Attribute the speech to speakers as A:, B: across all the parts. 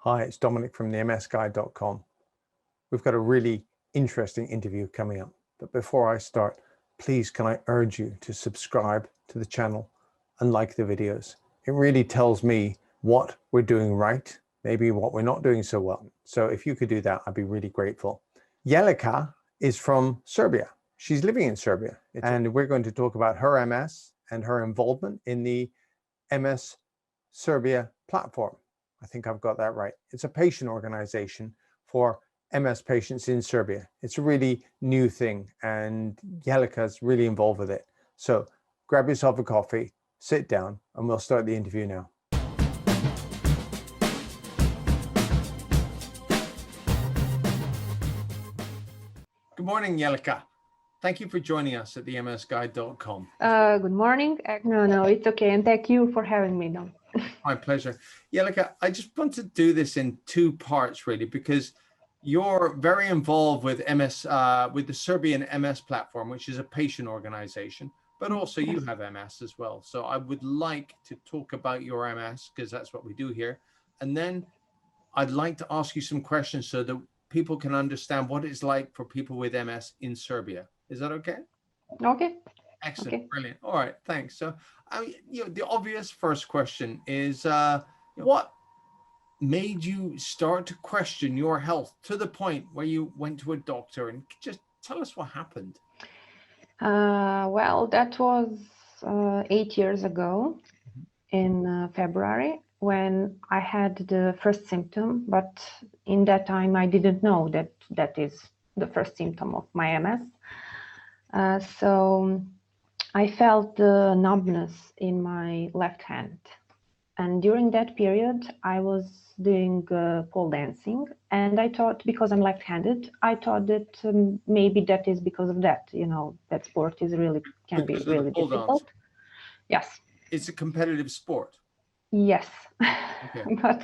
A: Hi, it's Dominic from the msguide.com. We've got a really interesting interview coming up. But before I start, please can I urge you to subscribe to the channel and like the videos. It really tells me what we're doing right, maybe what we're not doing so well. So if you could do that, I'd be really grateful. Jelica is from Serbia. She's living in Serbia. And we're going to talk about her MS and her involvement in the MS Serbia platform. I think I've got that right. It's a patient organization for MS patients in Serbia. It's a really new thing, and Jelica's really involved with it. So grab yourself a coffee, sit down, and we'll start the interview now. Good morning, Jelica. Thank you for joining us at the msguide.com.
B: Good morning. No, it's okay. And thank you for having me, Dom.
A: My pleasure. Jelica, I just want to do this in two parts, really, because you're very involved with with the Serbian MS platform, which is a patient organization, but also you have MS as well. So I would like to talk about your MS because that's what we do here. And then I'd like to ask you some questions so that people can understand what it's like for people with MS in Serbia. Is that okay?
B: Okay.
A: Excellent.
B: Okay.
A: Brilliant. All right. Thanks. So, the obvious first question is, what made you start to question your health to the point where you went to a doctor? And just tell us what happened.
B: Well, that was 8 years ago in February when I had the first symptom, but in that time I didn't know that that is the first symptom of my MS. So I felt the numbness in my left hand. And during that period, I was doing pole dancing. And I thought, because I'm left-handed, I thought that maybe that is because of that. You know, that sport is can be really difficult.
A: Dance.
B: Yes.
A: It's a competitive sport.
B: Yes.
A: Okay.
B: But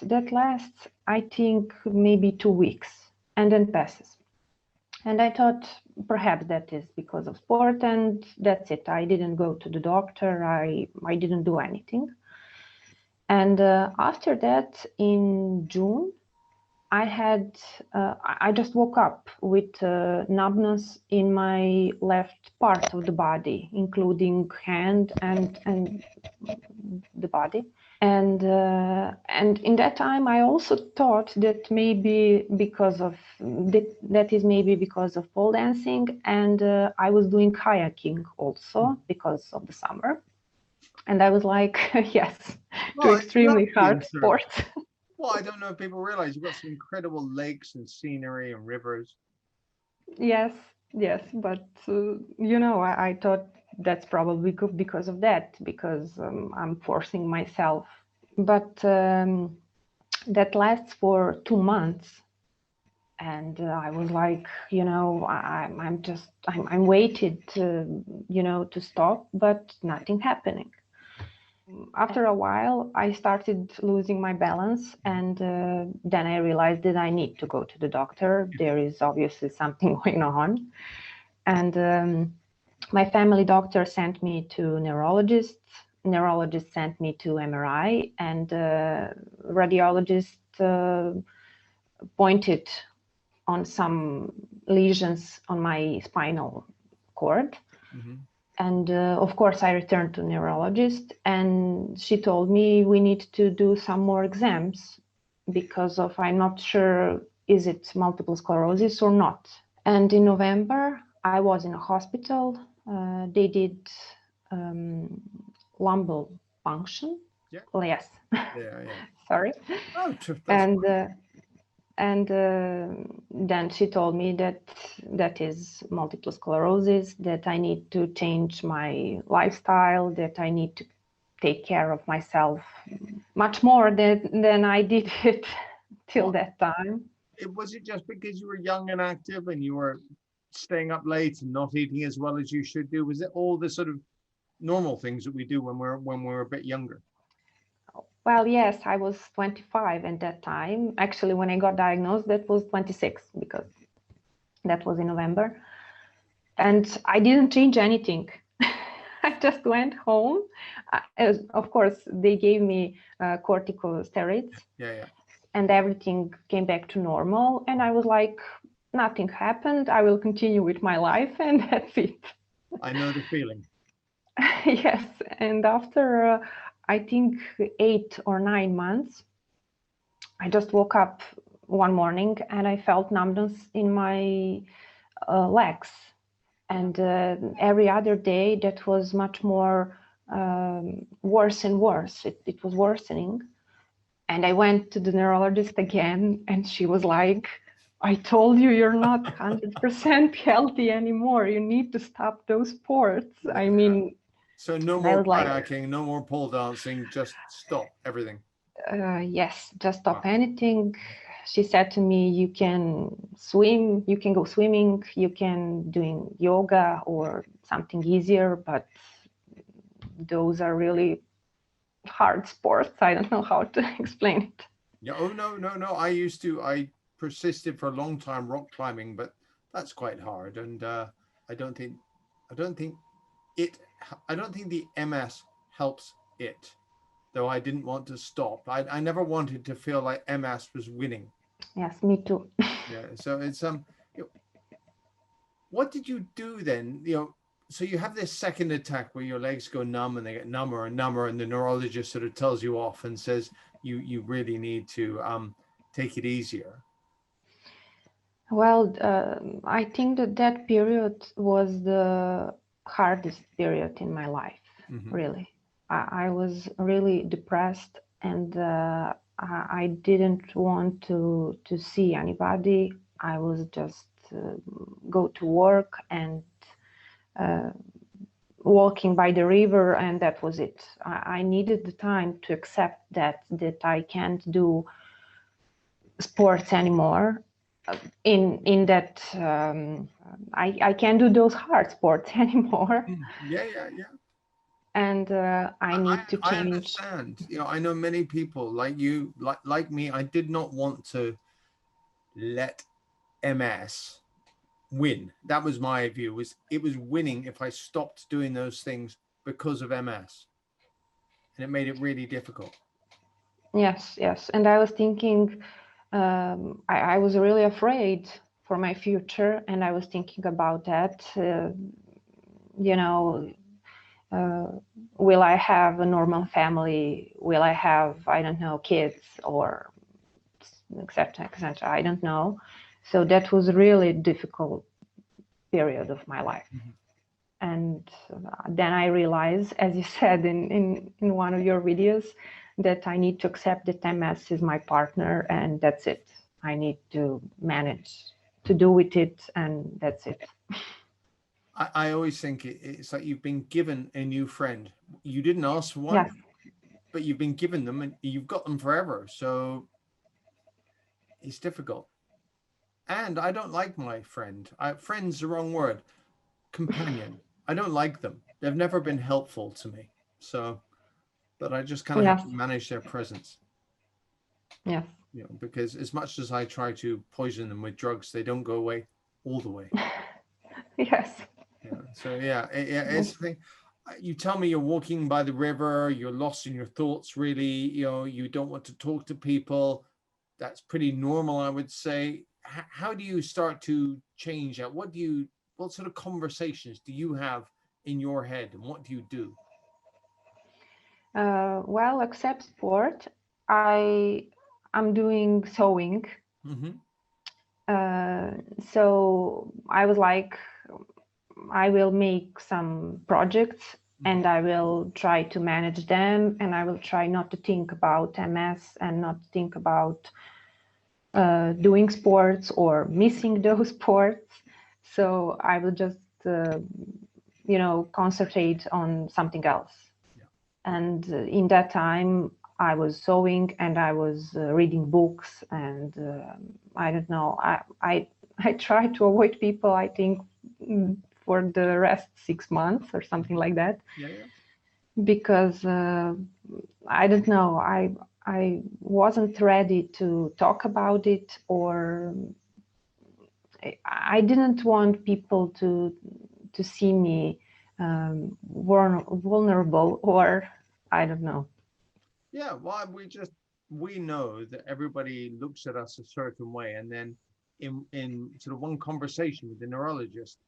B: that lasts, I think, maybe 2 weeks and then passes. And I thought perhaps that is because of sport, and that's it. I didn't go to the doctor. I didn't do anything. And after that, in June, I just woke up with numbness in my left part of the body, including hand and the body. And in that time, I also thought that maybe because of that is maybe because of pole dancing, and I was doing kayaking also because of the summer. And I was like, yes,
A: well,
B: to extremely hard sports.
A: Well, I don't know if people realize you've got some incredible lakes and scenery and rivers.
B: Yes, but I thought that's probably because of that, because I'm forcing myself. But that lasts for 2 months, and I was like, I'm waited to stop, but nothing happening. After a while, I started losing my balance, and then I realized that I need to go to the doctor. There is obviously something going on. And my family doctor sent me to neurologist. Neurologist sent me to MRI, and radiologist pointed on some lesions on my spinal cord. Mm-hmm. And of course, I returned to neurologist, and she told me we need to do some more exams because of, I'm not sure, is it multiple sclerosis or not. And in November, I was in a hospital. They did lumbar puncture.
A: Yeah.
B: Well, yes.
A: Yeah.
B: Sorry.
A: Oh,
B: and then she told me that is multiple sclerosis, that I need to change my lifestyle, that I need to take care of myself much more than I did it till that time.
A: Was it just because you were young and active and you were staying up late and not eating as well as you should do? Was it all the sort of normal things that we do when we're a bit younger?
B: Well, yes, I was 25 at that time. Actually, when I got diagnosed, that was 26, because that was in November. And I didn't change anything. I just went home. Of course, they gave me corticosteroids.
A: Yeah.
B: And everything came back to normal. And I was like, nothing happened. I will continue with my life, and that's it.
A: I know the feeling.
B: Yes. And after, I think, 8 or 9 months, I just woke up one morning and I felt numbness in my legs. And every other day, that was much more worse and worse. It was worsening. And I went to the neurologist again, and she was like, I told you you're not 100% healthy anymore. You need to stop those sports. I mean,
A: so no more kayaking, no more pole dancing, just stop everything.
B: Yes, just stop anything. She said to me, you can swim, you can go swimming, you can doing yoga or something easier, but those are really hard sports. I don't know how to explain it.
A: Yeah. Oh, no. I persisted for a long time rock climbing, but that's quite hard. And I don't think the MS helps it, though I didn't want to stop. I never wanted to feel like MS was winning.
B: Yes, me too.
A: Yeah. So it's what did you do then? So you have this second attack where your legs go numb and they get number and number, and the neurologist sort of tells you off and says you really need to take it easier.
B: Well, I think that period was the hardest period in my life. Mm-hmm. Really. I was really depressed, and I didn't want to see anybody. I was just go to work and walking by the river, and that was it. I needed the time to accept that I can't do sports anymore. In that I can't do those hard sports anymore.
A: Yeah.
B: And I need to change.
A: I understand. I know many people like you, like me. I did not want to let MS win. That was my view. It was winning if I stopped doing those things because of MS, and it made it really difficult.
B: Yes. And I was thinking, I was really afraid for my future, and I was thinking about that. Will I have a normal family? Will I have, I don't know, kids or etc. I don't know. So that was a really difficult period of my life. Mm-hmm. And then I realized, as you said in one of your videos, that I need to accept that MS is my partner, and that's it. I need to manage to do with it, and that's it.
A: I always think it's like you've been given a new friend. You didn't ask for one, yes, but you've been given them, and you've got them forever. So it's difficult. And I don't like my friend. Friend's the wrong word. Companion. I don't like them. They've never been helpful to me. So, but I just kind of have to manage their presence.
B: Yes.
A: Because as much as I try to poison them with drugs, they don't go away all the way.
B: Yes.
A: Yeah. So it's the thing. You tell me you're walking by the river, you're lost in your thoughts, really, you don't want to talk to people. That's pretty normal, I would say. How do you start to change that? What sort of conversations do you have in your head, and what do you do?
B: Well, except sport, I'm doing sewing. Mm-hmm. So I was like, I will make some projects, mm-hmm, and I will try to manage them, and I will try not to think about MS and not to think about doing sports or missing those sports. So I will just, concentrate on something else. Yeah. And in that time, I was sewing and I was reading books, and I don't know. I tried to avoid people, I think, for the rest 6 months or something like that. Yeah. Because I don't know. I wasn't ready to talk about it, or I didn't want people to see me vulnerable, or I don't know.
A: Yeah, well, we know that everybody looks at us a certain way, and then in sort of one conversation with the neurologist,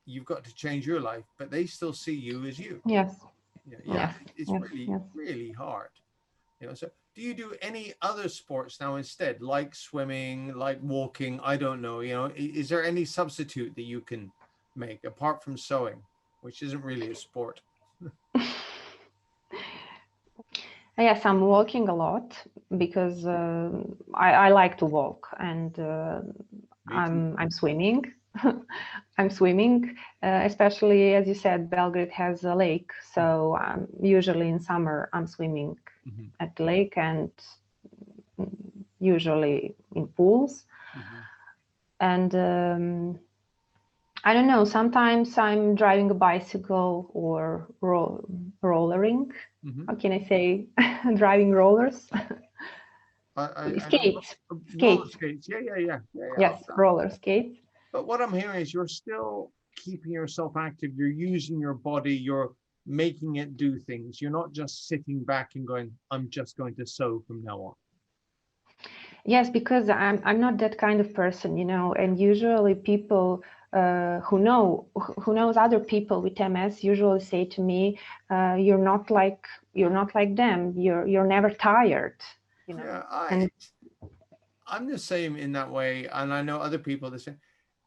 A: you've got to change your life, but they still see you as you.
B: Yes.
A: Yeah,
B: Yes.
A: it's
B: Yes.
A: really,
B: Yes.
A: really hard. So do you do any other sports now instead, like swimming, like walking? I don't know, is there any substitute that you can make apart from sewing, which isn't really a sport?
B: Yes, I'm walking a lot because I like to walk, and I'm swimming. I'm swimming, especially as you said, Belgrade has a lake, so usually in summer I'm swimming at the lake, and usually in pools. And I don't know, sometimes I'm driving a bicycle or rollering. How can I say? Driving rollers. Skates.
A: Roller skates. Yeah.
B: Yes, roller skates.
A: But what I'm hearing is you're still keeping yourself active. You're using your body. You're making it do things. You're not just sitting back and going, I'm just going to sew from now on.
B: Yes, because I'm not that kind of person, and usually people who knows other people with MS usually say to me, you're not like them. You're never tired.
A: Yeah, I'm the same in that way, and I know other people the same.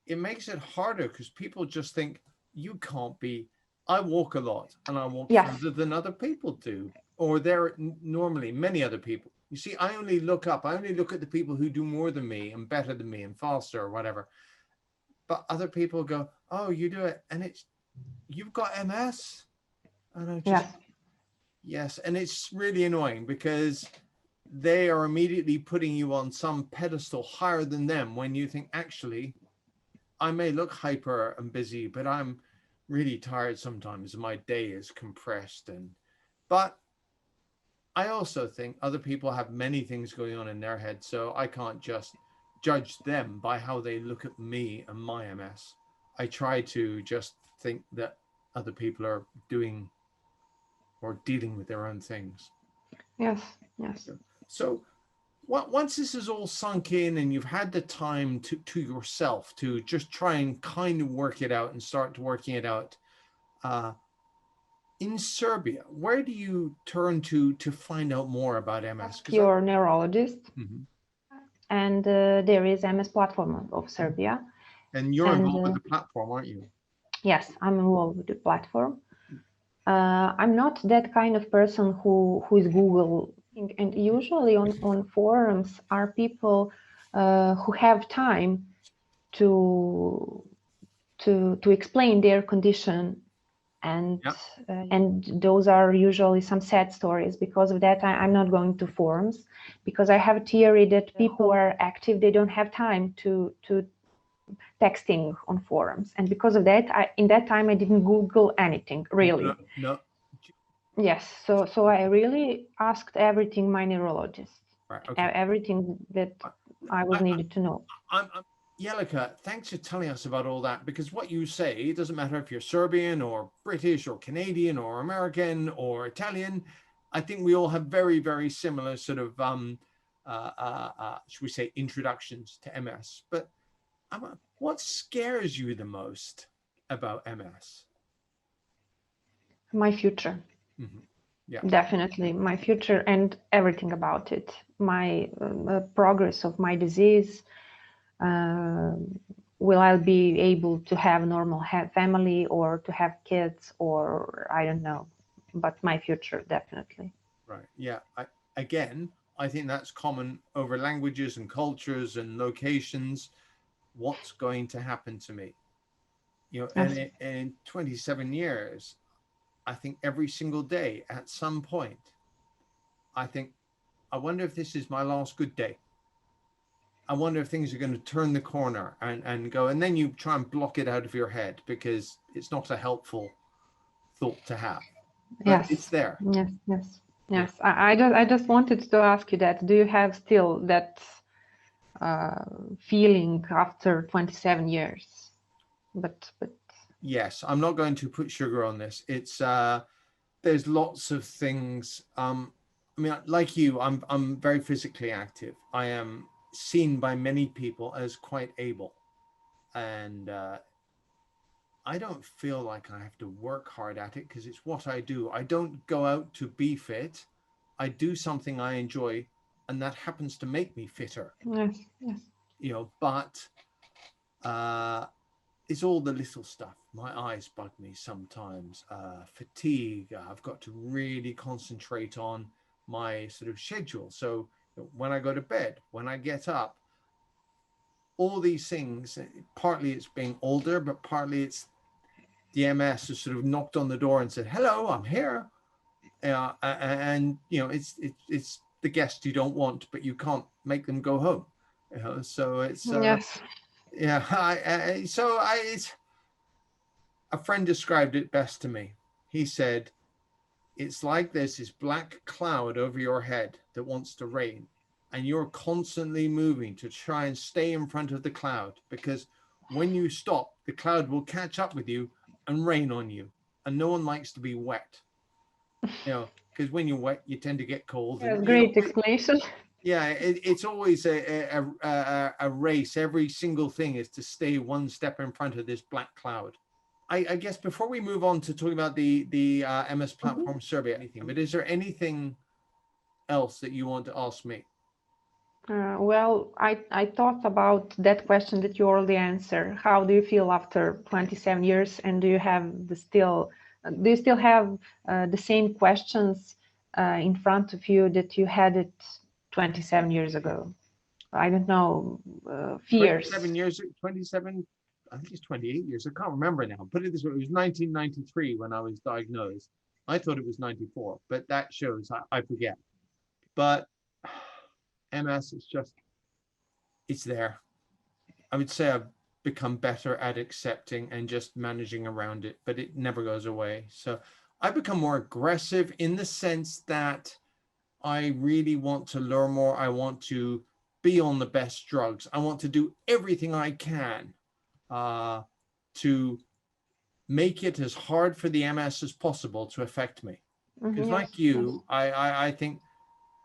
A: It makes it harder because people just think you can't be. I walk a lot, and I walk further than other people do, or there are normally many other people. You see, I only look up. I only look at the people who do more than me and better than me and faster or whatever. But other people go, "Oh, you do it," and you've got MS, and I just yes, and it's really annoying because they are immediately putting you on some pedestal higher than them when you think, actually, I may look hyper and busy, but I'm really tired sometimes. My day is compressed. But I also think other people have many things going on in their head, so I can't just judge them by how they look at me and my MS. I try to just think that other people are doing or dealing with their own things.
B: Yes.
A: So once this is all sunk in and you've had the time to yourself to just try and kind of work it out and start working it out, in Serbia, where do you turn to find out more about MS?
B: Your neurologist, and there is MS Platform of Serbia.
A: And you're involved with the platform, aren't you?
B: Yes, I'm involved with the platform. I'm not that kind of person who is Google, and usually on forums are people who have time to explain their condition, and those are usually some sad stories. Because of that, I'm not going to forums, because I have a theory that people who are active, they don't have time to texting on forums, and because of that, in that time I didn't Google anything really.
A: No.
B: Yes, so I really asked everything my neurologist, everything that I was needed to know.
A: Jelica, thanks for telling us about all that, because what you say, it doesn't matter if you're Serbian or British or Canadian or American or Italian. I think we all have very, very similar sort of, should we say, introductions to MS. But what scares you the most about MS?
B: My future.
A: Yeah,
B: definitely my future and everything about it. My progress of my disease. Will I be able to have a normal family or to have kids, or I don't know, but my future definitely. Right.
A: Yeah. I think that's common over languages and cultures and locations. What's going to happen to me? And in 27 years, I think every single day at some point, I think, I wonder if this is my last good day. I wonder if things are going to turn the corner and go, and then you try and block it out of your head because it's not a helpful thought to have. But it's there.
B: Yes. I just wanted to ask you that. Do you have still that feeling after 27 years? But
A: yes, I'm not going to put sugar on this. It's there's lots of things. I mean, like you, I'm very physically active. I am seen by many people as quite able, and I don't feel like I have to work hard at it because it's what I do. I don't go out to be fit. I do something I enjoy, and that happens to make me fitter.
B: Yes, yes.
A: You know, but it's all the little stuff. My eyes bug me sometimes. Fatigue. I've got to really concentrate on my sort of schedule. So when I go to bed, when I get up, all these things, partly it's being older, but partly it's the MS has sort of knocked on the door and said, hello, I'm here. And, you know, it's the guest you don't want, but you can't make them go home. You know, so it's,
B: Yes.
A: yeah, it's, a friend described it best to me. He said, it's like there's this black cloud over your head that wants to rain, and you're constantly moving to try and stay in front of the cloud, because when you stop, the cloud will catch up with you and rain on you. And no one likes to be wet, you know, because when you're wet, you tend to get cold.
B: Yes,
A: And,
B: great explanation.
A: yeah, it's always a race. Every single thing is to stay one step in front of this black cloud. I guess before we move on to talking about the MS Platform Serbia, anything, but is there anything else that you want to ask me?
B: Well, I thought about that question that you already answered. How do you feel after 27 years, and do you still have the same questions in front of you that you had it 27 years ago? I don't know, fears.
A: 27, I think it's 28 years. I can't remember now. Put it this way, it was 1993 when I was diagnosed. I thought it was 94, but that shows I forget. But MS is just, it's there. I would say I've become better at accepting and just managing around it, but it never goes away. So I become more aggressive in the sense that I really want to learn more. I want to be on the best drugs. I want to do everything I can to make it as hard for the MS as possible to affect me. Because like you, I think,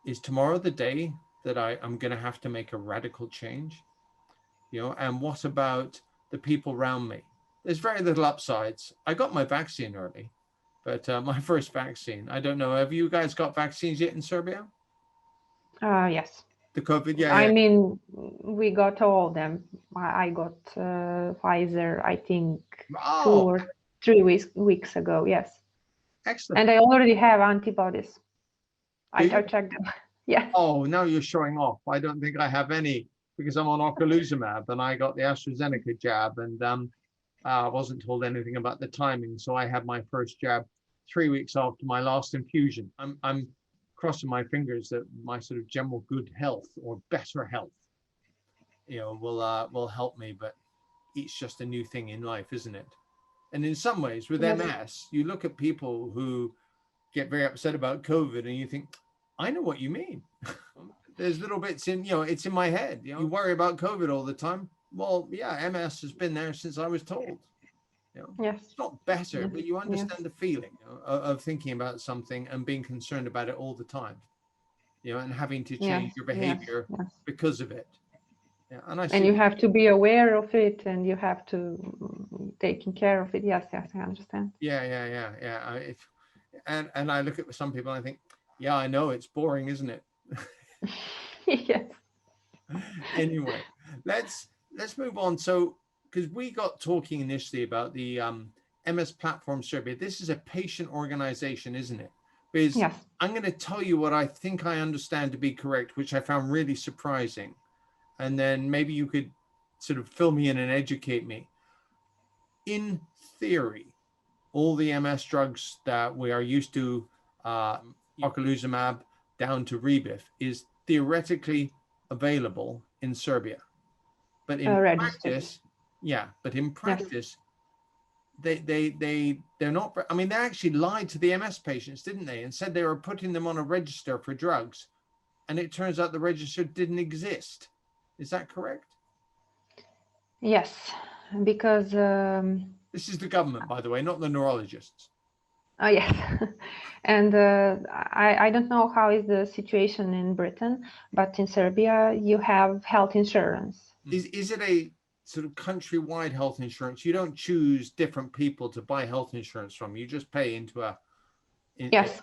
A: is tomorrow the day that I'm going to have to make a radical change? You know, and what about the people around me? There's very little upsides. I got my vaccine early, but my first vaccine, I don't know. Have you guys got vaccines yet in Serbia?
B: Yes.
A: The COVID, yeah.
B: I mean, we got all of them. I got Pfizer, I think, 2 or 3 weeks ago. Yes.
A: Excellent.
B: And I already have antibodies. I checked them. Yeah.
A: Oh, now you're showing off. I don't think I have any because I'm on ocrelizumab and I got the AstraZeneca jab, and I wasn't told anything about the timing. So I had my first jab 3 weeks after my last infusion. I'm crossing my fingers that my sort of general good health or better health, you know, will help me. But it's just a new thing in life, isn't it? And in some ways, with MS, you look at people who get very upset about COVID, and you think, I know what you mean. There's little bits in, you know, it's in my head. You know, you worry about COVID all the time. Well, yeah, MS has been there since I was told. You know, it's not better, but you understand the feeling, you know, of thinking about something and being concerned about it all the time. You know, and having to change your behavior because of it. Yeah, and
B: you have to be aware of it, and you have to taking care of it. Yes, I understand.
A: Yeah. And I look at some people and I think, yeah, I know it's boring, isn't it?
B: Yes.
A: Anyway, let's move on. So, because we got talking initially about the MS Platform Serbia. This is a patient organization, isn't it? Because I'm going to tell you what I think I understand to be correct, which I found really surprising. And then maybe you could sort of fill me in and educate me. In theory, all the MS drugs that we are used to, ocrelizumab down to Rebif, is theoretically available in Serbia. But in practice, they're not. I mean, they actually lied to the MS patients, didn't they? And said they were putting them on a register for drugs. And it turns out the register didn't exist. Is that correct?
B: Yes, because
A: This is the government, by the way, not the neurologists.
B: Oh, yes. And I don't know how is the situation in Britain, but in Serbia, you have health insurance.
A: Is it a sort of countrywide health insurance? You don't choose different people to buy health insurance from. You just pay into a...
B: Yes.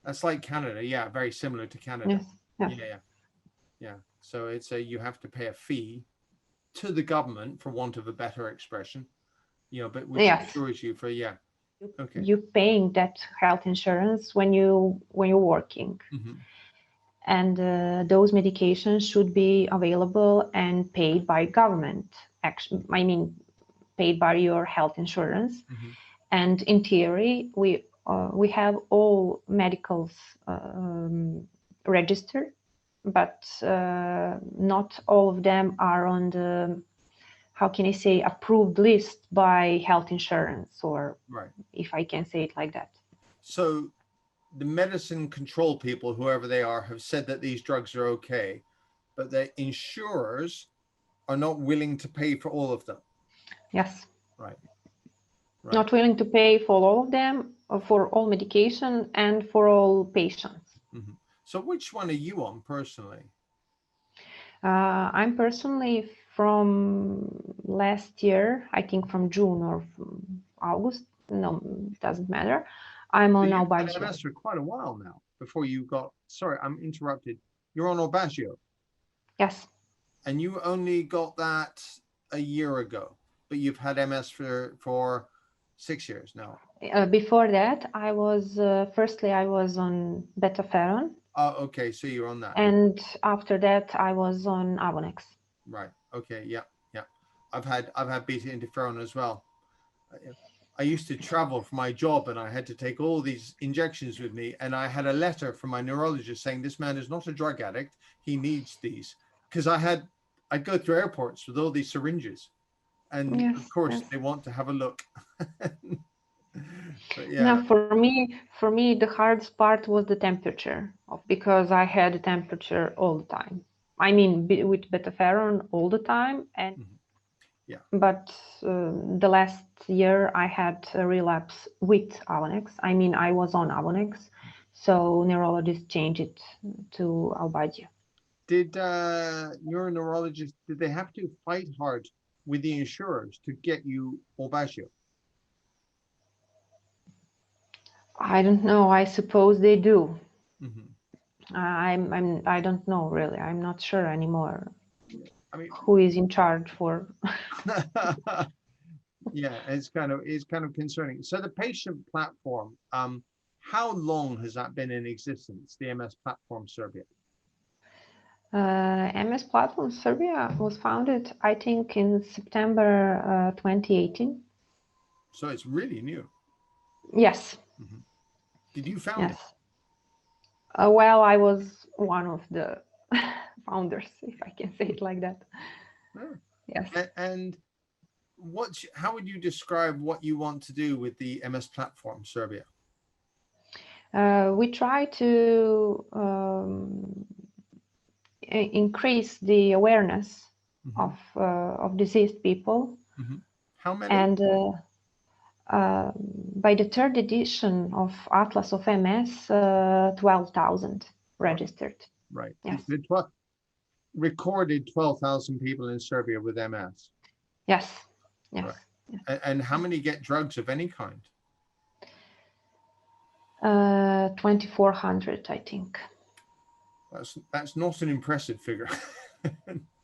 A: That's like Canada. Yeah, very similar to Canada.
B: Yes. Yes.
A: Yeah. So it's you have to pay a fee to the government, for want of a better expression, but which insures you for, okay.
B: You're paying that health insurance when you're working.
A: Mm-hmm.
B: And those medications should be available and paid by government. Actually, I mean, paid by your health insurance.
A: Mm-hmm.
B: And in theory, we have all medicals registered, but not all of them are on the, how can I say, approved list by health insurance, or
A: right,
B: if I can say it like that.
A: So the medicine control people, whoever they are, have said that these drugs are okay, but the insurers are not willing to pay for all of them.
B: Yes.
A: Right.
B: Not willing to pay for all of them, for all medication and for all patients.
A: Mm-hmm. So which one are you on personally?
B: I'm personally from last year, I think from June or from August, no, doesn't matter. I'm on
A: You've had
B: Obradovic.
A: MS for quite a while now, before you got, sorry, I'm interrupted. You're on Obradovic.
B: Yes.
A: And you only got that a year ago, but you've had MS for 6 years now.
B: Before that, I was, firstly, I was on betaferon.
A: Oh, okay, so you're on that.
B: And after that, I was on Avonex.
A: Right, okay, yeah. I've had beta interferon as well. I used to travel for my job and I had to take all these injections with me, and I had a letter from my neurologist saying this man is not a drug addict, he needs these, because I'd go through airports with all these syringes, and
B: yes,
A: of course
B: yes.
A: they want to have a look. But yeah.
B: Now, for me the hardest part was the temperature, because I had a temperature all the time. I mean, with betaferon all the time, and
A: yeah.
B: But the last year I had a relapse with Avonex. I mean, I was on Avonex, so neurologist changed it to Albadia.
A: Did your neurologist, did they have to fight hard with the insurers to get you Obradovic?
B: I don't know. I suppose they do.
A: Mm-hmm.
B: I don't know really. I'm not sure anymore.
A: I mean,
B: who is in charge for?
A: Yeah, it's kind of concerning. So the patient platform, how long has that been in existence? The MS Platform Serbia.
B: MS Platform Serbia was founded, I think, in September 2018.
A: So it's really new.
B: Yes.
A: Mm-hmm. Did you found it?
B: Well, I was one of the founders, if I can say it like that.
A: Oh.
B: Yes.
A: And how would you describe what you want to do with the MS Platform Serbia?
B: We try to increase the awareness of diseased people.
A: Mm-hmm. How many?
B: And by the third edition of Atlas of MS, 12,000 registered.
A: Right.
B: Yes.
A: Recorded 12,000 people in Serbia with MS.
B: Yes. Yes.
A: Right.
B: Yes.
A: And how many get drugs of any kind?
B: 2,400, I think.
A: That's not an impressive figure.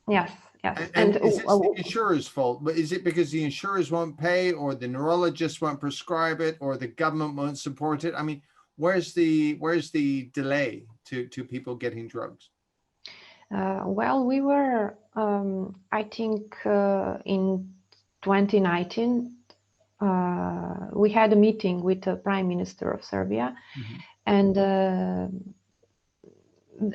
B: Yes. Yes.
A: And is it the insurer's fault? But is it because the insurers won't pay, or the neurologists won't prescribe it, or the government won't support it? I mean, where's the delay to people getting drugs?
B: Well, we were, I think, in 2019, we had a meeting with the Prime Minister of Serbia, and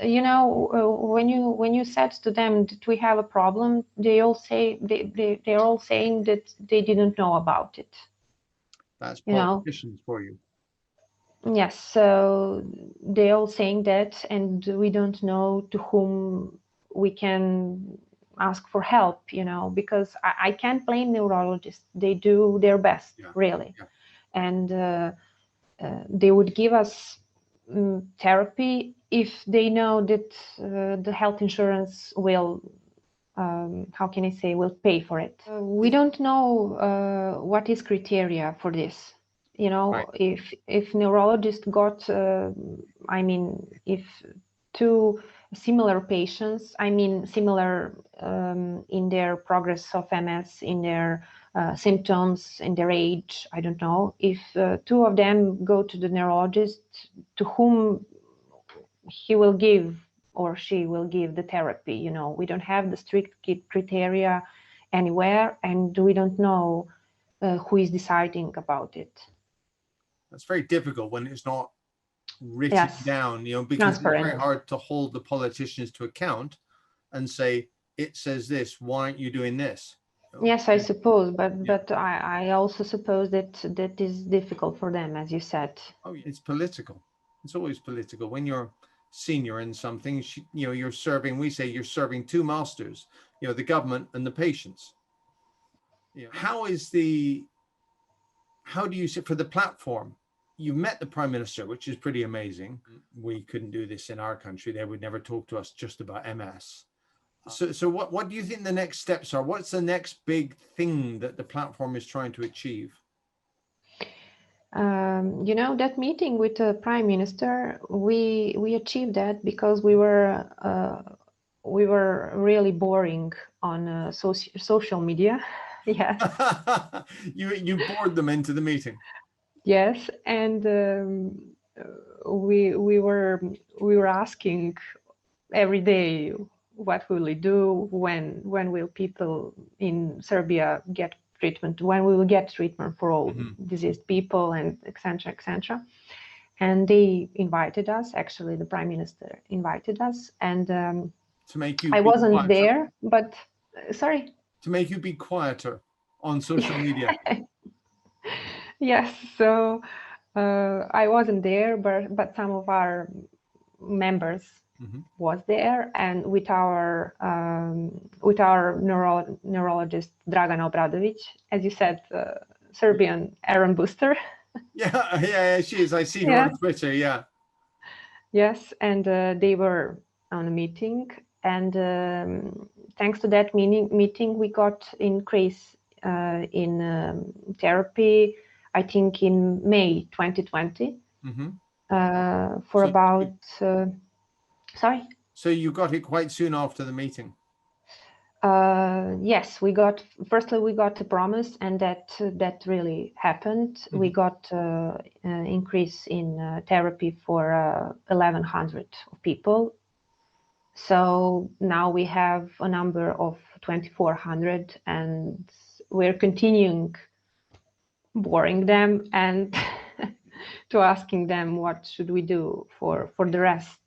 B: you know, when you said to them that we have a problem, they all say they're all saying that they didn't know about it.
A: That's politicians for you.
B: Yes, so they're all saying that, and we don't know to whom we can ask for help, because I can't blame neurologists. They do their best, really. Yeah. And they would give us therapy if they know that the health insurance will, how can I say, will pay for it. We don't know what is criteria for this. Right. If neurologist got, if two similar patients, similar in their progress of MS, in their symptoms, in their age, I don't know. If two of them go to the neurologist, to whom he will give or she will give the therapy, we don't have the strict criteria anywhere, and we don't know who is deciding about it.
C: That's very difficult when it's not written down, because it's very hard to hold the politicians to account and say, it says this, why aren't you doing this?
B: Yes, I suppose, but I also suppose that is difficult for them, as you said.
C: Oh, it's political. It's always political. When you're senior in something, you're serving, we say you're serving two masters, the government and the patients. How do you say, for the platform, you met the Prime Minister, which is pretty amazing. We couldn't do this in our country. They would never talk to us just about MS. So what do you think the next steps are? What's the next big thing that the platform is trying to achieve?
B: That meeting with the Prime Minister, we achieved that because we were really boring on social media. Yes.
C: You bored them into the meeting.
B: Yes, and we were asking every day, what will we do? When will people in Serbia get treatment? When we will get treatment for all diseased people, and etc., etc. And they invited us. Actually, the Prime Minister invited us, and
C: to make you.
B: I wasn't there, but sorry.
C: To make you be quieter on social media.
B: Yes, so I wasn't there, but some of our members was there, and with our neurologist Dragana Obradovic, as you said, Serbian Arron Boster.
C: Yeah, she is. I see her on Twitter. Yeah.
B: Yes, and they were on a meeting, and thanks to that meeting, we got increase in therapy. I think in May 2020, for about. Sorry.
C: So you got it quite soon after the meeting.
B: Yes, firstly we got a promise, and that really happened. We got increase in therapy for 1,100 people. So now we have a number of 2,400, and we're continuing boring them and to asking them what should we do for the rest.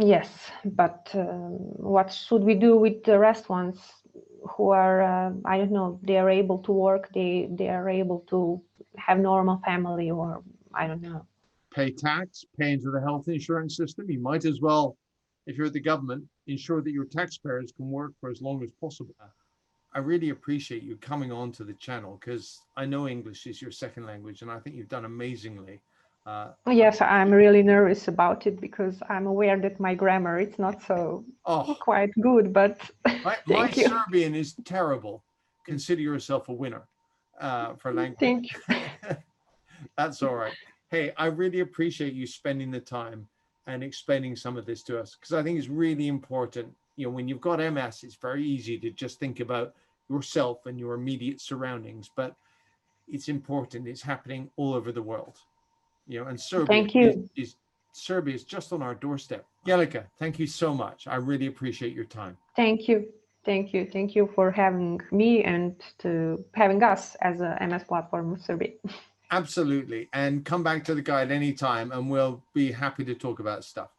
B: Yes, but what should we do with the rest ones who are, I don't know, they are able to work, they are able to have normal family, or I don't know.
C: Pay tax, pay into the health insurance system. You might as well, if you're the government, ensure that your taxpayers can work for as long as possible. I really appreciate you coming on to the channel, because I know English is your second language, and I think you've done amazingly.
B: Yes, I'm really nervous about it, because I'm aware that my grammar is not so quite good, but
C: my Serbian is terrible. Consider yourself a winner for language.
B: Thank you.
C: That's all right. Hey, I really appreciate you spending the time and explaining some of this to us, because I think it's really important. When you've got MS, it's very easy to just think about yourself and your immediate surroundings, but it's important. It's happening all over the world. And Serbia Serbia is just on our doorstep. Jelica, thank you so much. I really appreciate your time.
B: Thank you. Thank you. Thank you for having me and to having us as a MS Platform Serbia.
C: Absolutely. And come back to the guide anytime, and we'll be happy to talk about stuff.